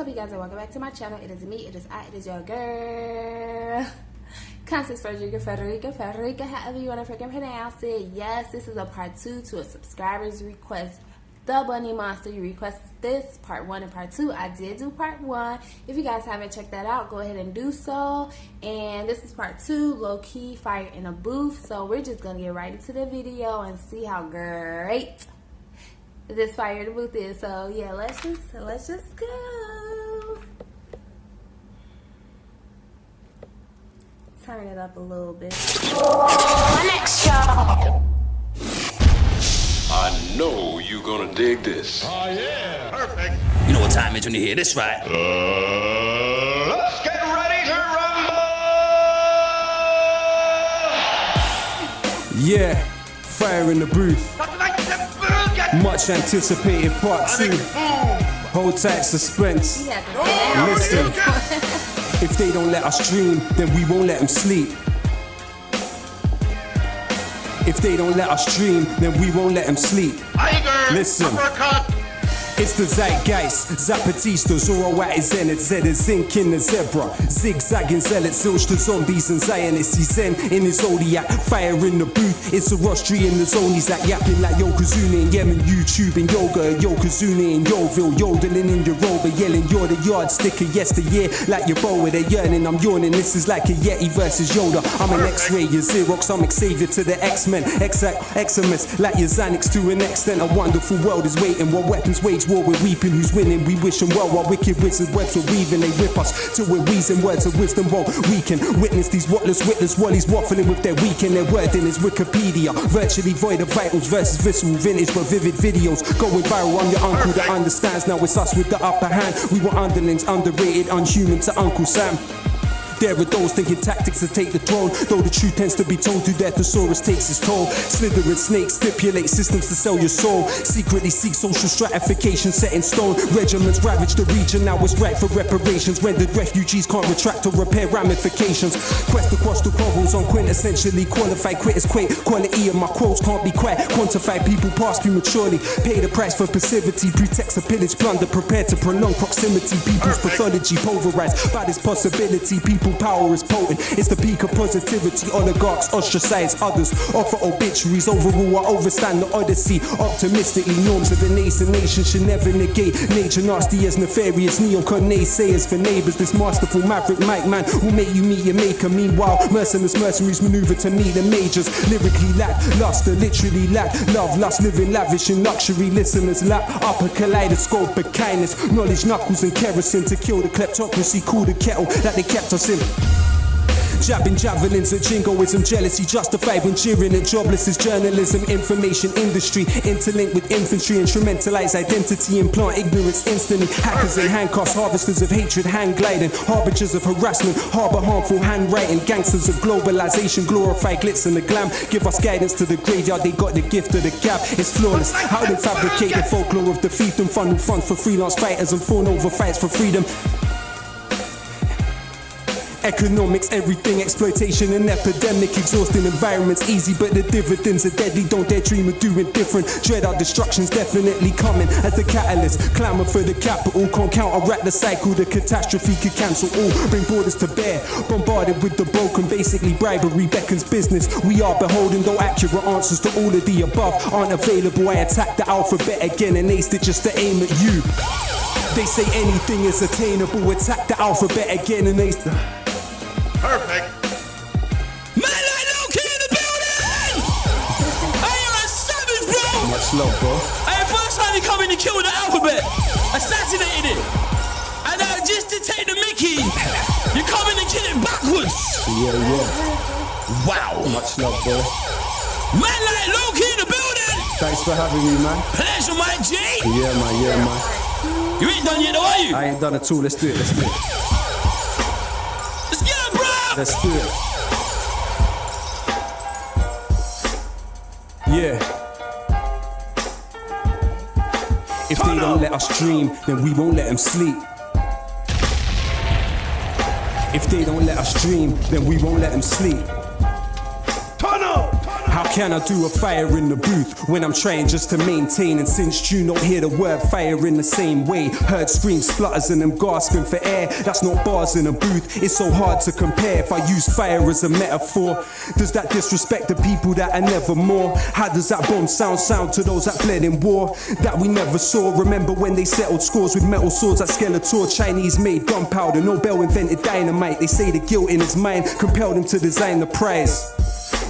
What's up, you guys, and welcome back to my channel. It is me, it is I, it is your girl, Constance Frederica, however you want to freaking pronounce it. Yes, this is a part 2 to a subscriber's request. The Bunny Monster, you requested this, part 1 and part 2. I did do part 1. If you guys haven't checked that out, go ahead and do so. And this is part 2, LowKey Fire in a booth. So we're just going to get right into the video and see how great this fire in the booth is. So yeah, let's just go. Turn it up a little bit. Next show. I know you're gonna dig this. Oh yeah, perfect. You know what time it is when you hear this, right? Let's get ready to rumble! Yeah, fire in the booth. Much anticipated part 2. Hold tight, suspense. Listen, if they don't let us dream, then we won't let them sleep. If they don't let us dream, then we won't let them sleep. Listen. Uppercut. It's the zeitgeist, Zapatista, Zoroat is Zenit, Zed is zinc in the zebra, zigzagging zealots, zilch to zombies and Zionists, he's zen in his zodiac, fire in the booth, it's a rostry in the zone, he's like yapping like Yokozuna in Yemen, YouTube and yoga, Yokozuna in Yoville, yodeling in Yoruba, yelling you're the yardstick of yesteryear, like your bow with a yearning, I'm yawning, this is like a Yeti versus Yoda, I'm an X-ray, you're Xerox, I'm Xavier to the X-Men, Eximus, like your Xanax to an extent, a wonderful world is waiting, while weapons wage war, we're weeping, who's winning, we wish them well, while wicked wizard webs are weaving, they whip us till we're wheezing, words of wisdom won't weaken, witness these whatless witless wallies waffling with their weekend, their wording is Wikipedia, virtually void of vitals versus visceral vintage but vivid videos, going viral, I'm your uncle that understands, now it's us with the upper hand, we were underlings, underrated, unhuman to Uncle Sam. There are those thinking tactics to take the throne, though the truth tends to be told to death, thesaurus takes its toll. Slithering snakes stipulate systems to sell your soul, secretly seek social stratification set in stone. Regiments ravage the region, now it's right for reparations. Rendered refugees can't retract or repair ramifications. Quest across the quarrels on quintessentially qualified critics quake. Quality of my quotes can't be quite quantified. People pass prematurely, pay the price for passivity. Pretext of pillage, plunder, prepared to prolong proximity. People's pathology pulverized by this possibility. People power is potent, it's the peak of positivity. Oligarchs ostracize others, offer obituaries. Overall I overstand the odyssey optimistically. Norms of a nascent nation should never negate nature. Nasty as nefarious neocon naysayers for neighbors. This masterful maverick mic man will make you meet your maker. Meanwhile merciless mercenaries maneuver to meet the majors. Lyrically lack luster, literally lack love, lust, living lavish in luxury. Listeners lap up a kaleidoscope of kindness, knowledge, knuckles and kerosene to kill the kleptocracy. Cool the kettle that they kept us in. Jabbing javelins at jingoism, jealousy justified when cheering at jobless is journalism, information industry, interlinked with infantry, instrumentalize identity, implant ignorance instantly. Hackers in handcuffs, harvesters of hatred, hand gliding, harbingers of harassment, harbor harmful handwriting, gangsters of globalization, glorify glitz and the glam, give us guidance to the graveyard, they got the gift of the gap, it's flawless. How they fabricate the folklore of defeat and funnel funds for freelance fighters and fawn over fights for freedom. Economics, everything, exploitation and epidemic, exhausting environments, easy but the dividends are deadly, don't dare dream of doing different, dread our destruction's definitely coming as the catalyst, clamour for the capital, can't counteract the cycle, the catastrophe could cancel all, bring borders to bear, bombarded with the broken, basically bribery beckons business, we are beholden, though accurate answers to all of the above aren't available, I attack the alphabet again and aced it just to aim at you, they say anything is attainable, attack the alphabet again and aced the... Perfect. Man like LowKey in the building! Hey, you're a savage, bro! Much love, bro. Hey, first time you come in and kill the alphabet, assassinated it. And just to take the mickey, you come in and kill it backwards. Yeah. Wow. Much love, bro. Man like LowKey in the building! Thanks for having me, man. Pleasure, my G! Yeah, man. You ain't done yet, though, are you? I ain't done at all, let's do it. Let's do it. Yeah. If they don't let us dream, then we won't let them sleep. If they don't let us dream, then we won't let them sleep. Tunnel! How can I do a fire in the booth when I'm trying just to maintain? And since you don't hear the word fire in the same way, heard screams, splutters and them gasping for air. That's not bars in a booth, it's so hard to compare. If I use fire as a metaphor, does that disrespect the people that are never more? How does that bomb sound to those that bled in war that we never saw? Remember when they settled scores with metal swords at Skeletor? Chinese made gunpowder, Nobel invented dynamite. They say the guilt in his mind compelled him to design the prize.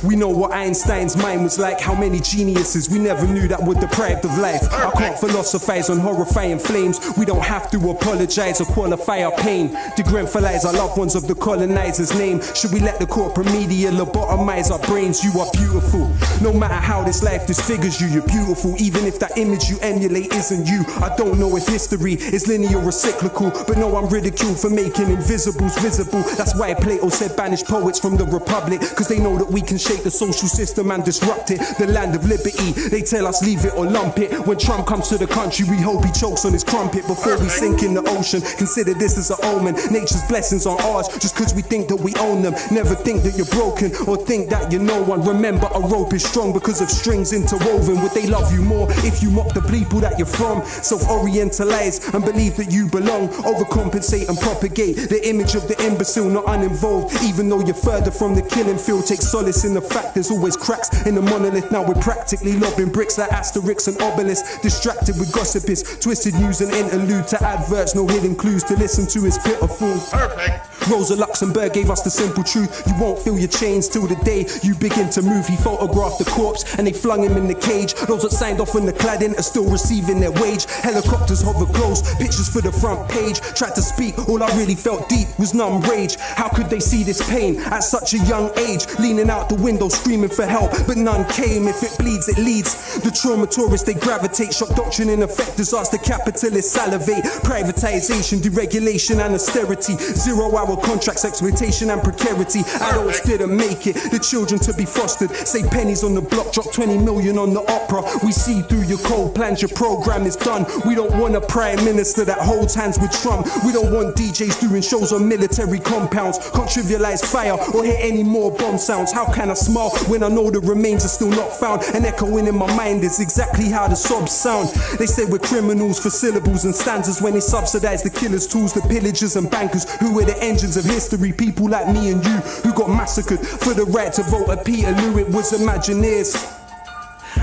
We know what Einstein's mind was like, how many geniuses we never knew that were deprived of life. I can't philosophize on horrifying flames. We don't have to apologize or qualify our pain. Degremphalize our loved ones of the colonizer's name. Should we let the corporate media lobotomize our brains? You are beautiful. No matter how this life disfigures you, you're beautiful. Even if that image you emulate isn't you. I don't know if history is linear or cyclical, but no, I'm ridiculed for making invisibles visible. That's why Plato said banish poets from the Republic, cause they know that we can shake the social system and disrupt it. The land of liberty, they tell us leave it or lump it. When Trump comes to the country, we hope he chokes on his crumpet before we sink in the ocean. Consider this as an omen. Nature's blessings are ours just cause we think that we own them. Never think that you're broken or think that you're no one. Remember, a rope is strong because of strings interwoven. Would they love you more if you mock the people that you're from? Self-orientalize and believe that you belong. Overcompensate and propagate the image of the imbecile, not uninvolved. Even though you're further from the killing field, take solace in the fact there's always cracks in the monolith. Now we're practically lobbing bricks like Asterix and Obelisk. Distracted with gossipists, twisted news and interlude to adverts. No hidden clues to listen to is pitiful. Perfect. Rosa Luxemburg gave us the simple truth. You won't feel your chains till the day you begin to move. He photographed the corpse and they flung him in the cage. Those that signed off on the cladding are still receiving their wage. Helicopters hover close, pictures for the front page. Tried to speak, all I really felt deep was numb rage. How could they see this pain at such a young age? Leaning out the window screaming for help, but none came. If it bleeds, it leads. The trauma tourists, they gravitate. Shock doctrine in effect, disaster capitalists salivate. Privatization, deregulation and austerity. 0-hour contracts, exploitation and precarity. Adults didn't make it, the children to be fostered. Say pennies on the block, drop 20 million on the opera. We see through your cold plans, your program is done. We don't want a prime minister that holds hands with Trump. We don't want DJs doing shows on military compounds. Can't trivialize fire or hear any more bomb sounds. How can I smile when I know the remains are still not found? And echoing in my mind is exactly how the sobs sound. They say we're criminals for syllables and stanzas when they subsidize the killers' tools, the pillagers and bankers who were the engines of history. People like me and you who got massacred for the right to vote at Peterloo. It was Imagineers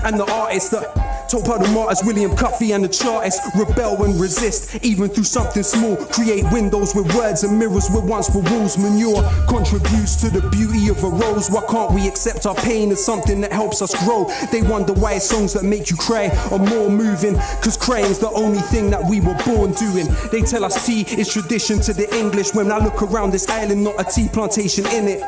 and the artists that told by the martyrs, William Cuffey and the Chartists. Rebel and resist, even through something small. Create windows with words and mirrors where once were walls. Manure contributes to the beauty of a rose. Why can't we accept our pain as something that helps us grow? They wonder why songs that make you cry are more moving, cause crying's the only thing that we were born doing. They tell us tea is tradition to the English. When I look around this island, not a tea plantation in it.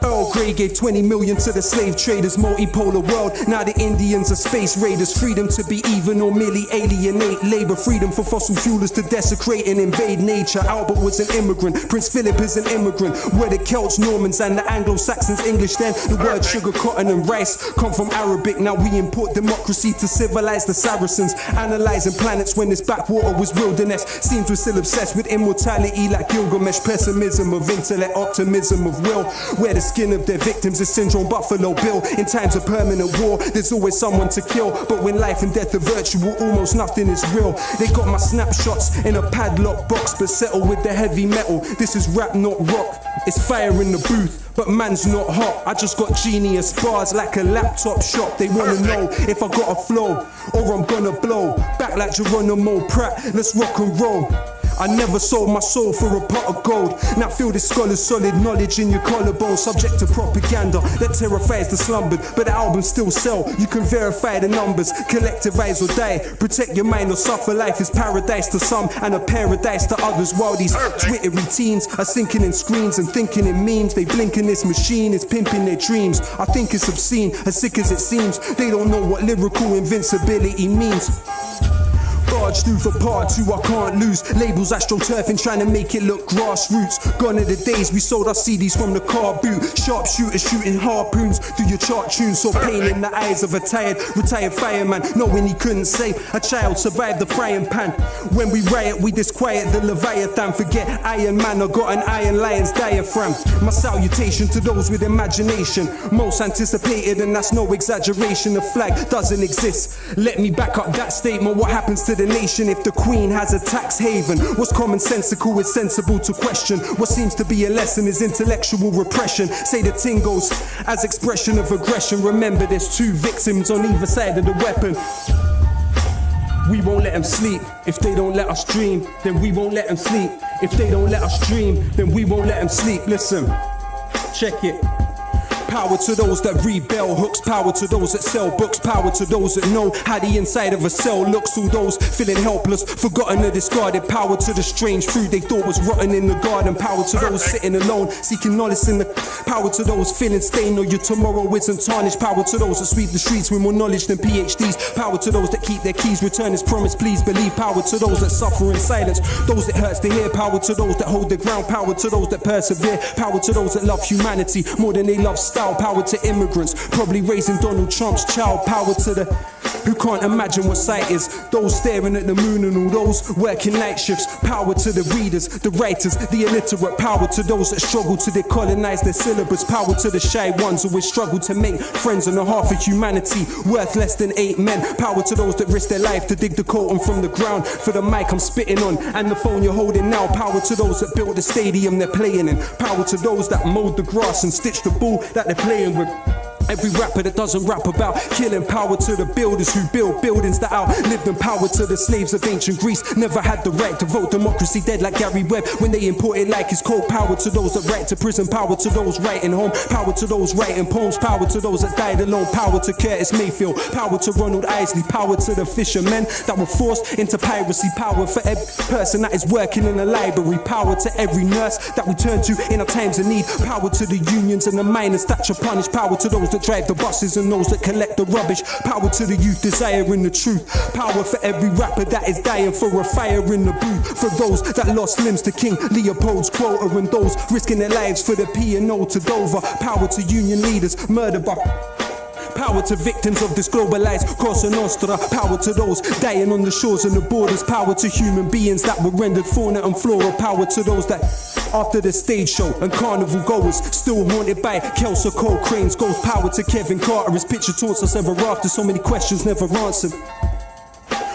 Earl Grey gave 20 million to the slave traders. Multipolar world, now the Indians are space raiders. Freedom to be even or merely alienate labor. Freedom for fossil fuelers to desecrate and invade nature. Albert was an immigrant, Prince Philip is an immigrant. Where the Celts, Normans and the Anglo-Saxons English then. The word sugar, cotton and rice come from Arabic. Now we import democracy to civilize the Saracens. Analyzing planets when this backwater was wilderness. Seems we're still obsessed with immortality like Gilgamesh. Pessimism of intellect, optimism of will. Where the skin of their victims is syndrome Buffalo Bill. In times of permanent war, there's always someone to kill. But when life and death are virtual, almost nothing is real. They got my snapshots in a padlock box, but settle with the heavy metal. This is rap, not rock. It's fire in the booth, but man's not hot. I just got genius bars like a laptop shop. They wanna know if I got a flow or I'm gonna blow back like Geronimo Pratt. Let's rock and roll. I never sold my soul for a pot of gold. Now feel this scholar's solid knowledge in your collarbone. Subject to propaganda that terrifies the slumbered, but the albums still sell. You can verify the numbers, collectivize or die. Protect your mind or suffer. Life is paradise to some and a paradise to others. While these twittery teens are sinking in screens and thinking in memes, they blink in this machine is pimping their dreams. I think it's obscene, as sick as it seems. They don't know what lyrical invincibility means. charge through for part 2, I can't lose. Labels astroturfing, trying to make it look grassroots. Gone are the days we sold our CDs from the car boot. Sharpshooters shooting harpoons through your chart tunes. Saw pain in the eyes of a retired fireman, knowing he couldn't save a child, survived the frying pan. When we riot, we disquiet the Leviathan. Forget Iron Man, I got an Iron Lion's diaphragm. My salutation to those with imagination, most anticipated, and that's no exaggeration. The flag doesn't exist. Let me back up that statement. What happens to the nation if the Queen has a tax haven? What's commonsensical is sensible to question. What seems to be a lesson is intellectual repression. Say the ting goes as expression of aggression. Remember, there's 2 victims on either side of the weapon. We won't let them sleep. If they don't let us dream, then we won't let them sleep. If they don't let us dream, then we won't let them sleep. Listen, check it. Power to those that read bell hooks, power to those that sell books, power to those that know how the inside of a cell looks. All those feeling helpless, forgotten or discarded. Power to the strange fruit they thought was rotten in the garden. Power to those sitting alone, seeking knowledge in the. Power to those feeling stained or your tomorrow isn't tarnished. Power to those that sweep the streets with more knowledge than PhDs. Power to those that keep their keys, return as promised, please believe. Power to those that suffer in silence, those it hurts to hear. Power to those that hold their ground, power to those that persevere. Power to those that love humanity more than they love style. Power to immigrants, probably raising Donald Trump's child. Power to the who can't imagine what sight is, those staring at the moon and all those working night shifts. Power to the readers, the writers, the illiterate. Power to those that struggle to decolonize their syllabus. Power to the shy ones who always struggle to make friends on the half of humanity worth less than 8 men. Power to those that risk their life to dig the colton from the ground for the mic I'm spitting on and the phone you're holding now. Power to those that built the stadium they're playing in. Power to those that mowed the grass and stitched the ball that they're playing with. Every rapper that doesn't rap about killing. Power to the builders who build buildings that outlived them. Power to the slaves of ancient Greece, never had the right to vote. Democracy dead like Gary Webb when they imported like his cold. Power to those that write to prison. Power to those writing home. Power to those writing poems. Power to those that died alone. Power to Curtis Mayfield. Power to Ronald Isley. Power to the fishermen that were forced into piracy. Power for every person that is working in a library. Power to every nurse that we turn to in our times of need. Power to the unions and the miners that should punish. Power to those that drive the buses and those that collect the rubbish. Power to the youth desiring the truth. Power for every rapper that is dying for a fire in the booth. For those that lost limbs to King Leopold's quota and those risking their lives for the P&O to Dover. Power to union leaders murdered by. Power to victims of this globalized Cosa Nostra. Power to those dying on the shores and the borders. Power to human beings that were rendered fauna and flora. Power to those that after the stage show and carnival goers still haunted by Kelso Cole Crane's ghost. Power to Kevin Carter, his picture taunts us ever after. So many questions never answered.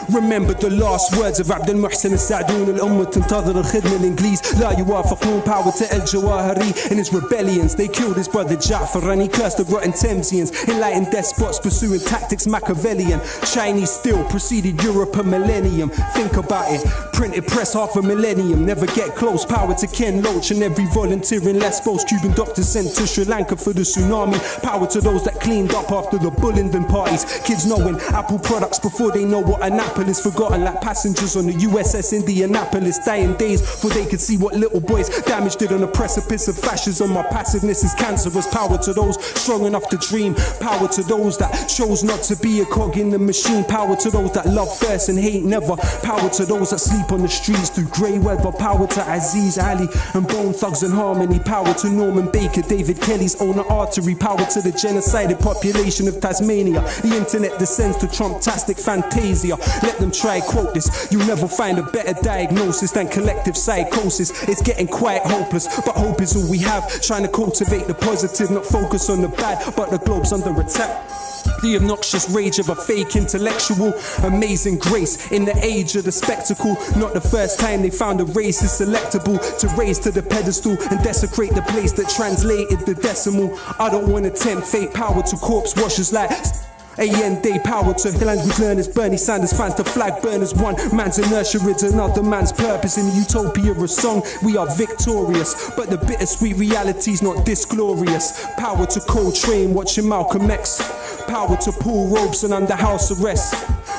Remember the last words of عبد المحسن السعدون. الأمة تنتظر الخدمة الإنجليز لا يوافقون. Power to El Jawahari and his rebellions. They killed his brother Ja'far and he cursed the rotten Thamesians. Enlightened despots pursuing tactics Machiavellian. Chinese still preceded Europe a millennium. Think about it. Printed press half a millennium. Never get close. Power to Ken Loach and every volunteer in Lesbos. Cuban doctors sent to Sri Lanka for the tsunami. Power to those that cleaned up after the Bullingdon parties. Kids knowing Apple products before they know what an apple is. Forgotten like passengers on the USS Indianapolis. Dying days before they could see what little boys damaged it on the precipice of fascism. My passiveness is cancerous. Power to those strong enough to dream. Power to those that chose not to be a cog in the machine. Power to those that love first and hate never. Power to those that sleep on the streets through grey weather. Power to Aziz Ali and Bone Thugs and Harmony. Power to Norman Baker, David Kelly's owner artery. Power to the genocided population of Tasmania. The internet descends to Trumptastic fantasia. Let them try quote this. You'll never find a better diagnosis than collective psychosis. It's getting quite hopeless, but hope is all we have. Trying to cultivate the positive, not focus on the bad. But the globe's under attack. The obnoxious rage of a fake intellectual. Amazing grace in the age of the spectacle. Not the first time they found a race is selectable to raise to the pedestal and desecrate the place that translated the decimal. I don't want to tempt fate. Power to corpse washers like AN Day. Power to language learners, Bernie Sanders fans to flag burners. One man's inertia is another man's purpose. In the utopia of song, we are victorious, but the bittersweet reality's not this glorious. Power to Coltrane watching Malcolm X. Power to Paul Robeson under house arrest.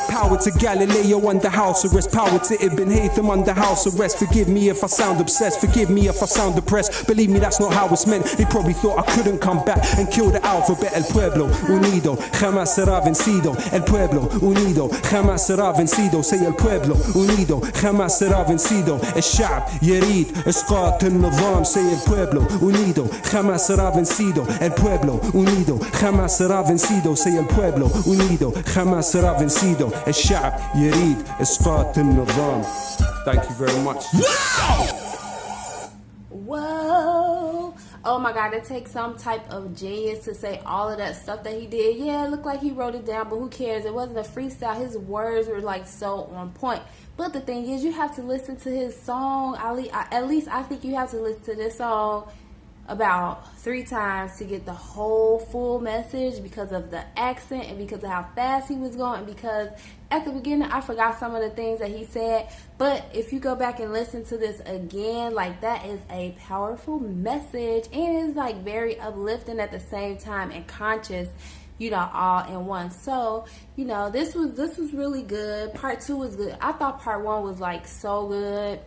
Power to Galileo under house arrest. Power to Ibn Haytham under house arrest. Forgive me if I sound obsessed. Forgive me if I sound depressed. Believe me, that's not how it's meant. They probably thought I couldn't come back and kill the alphabet. El pueblo unido jamás será vencido. El pueblo unido jamás será vencido. Say el pueblo unido jamás será vencido. الشعب يريد إسقاط النظام. Say el pueblo unido jamás será vencido. El pueblo unido jamás será vencido. Say el pueblo unido jamás será vencido. الشعب يريد إسقاط النظام. Thank you very much. Whoa. Oh my God, it takes some type of genius to say all of that stuff that he did. Yeah, it looked like he wrote it down, but who cares? It wasn't a freestyle. His words were like so on point. But the thing is, you have to listen to his song. At least I think you have to listen to this song about 3 times to get the whole full message, because of the accent and because of how fast he was going, and because at the beginning I forgot some of the things that he said. But if you go back and listen to this again, like, that is a powerful message, and it's like very uplifting at the same time and conscious, you know, all in one. So, you know, this was really good. Part 2 was good. I thought part 1 was like so good,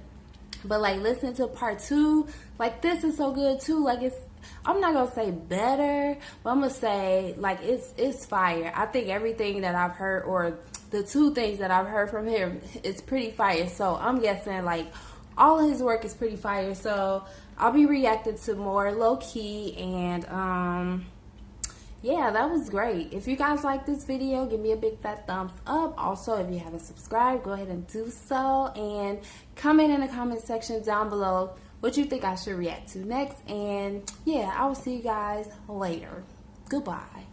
but like listening to part 2, like, this is so good too. Like, it's, I'm not gonna say better, but I'm gonna say like it's fire. I think everything that I've heard, or the 2 things that I've heard from him, is pretty fire. So I'm guessing like all of his work is pretty fire. So I'll be reacting to more low key, and yeah, that was great. If you guys like this video, give me a big fat thumbs up. Also, if you haven't subscribed, go ahead and do so, and comment in the comment section down below what you think I should react to next. And yeah, I will see you guys later. Goodbye.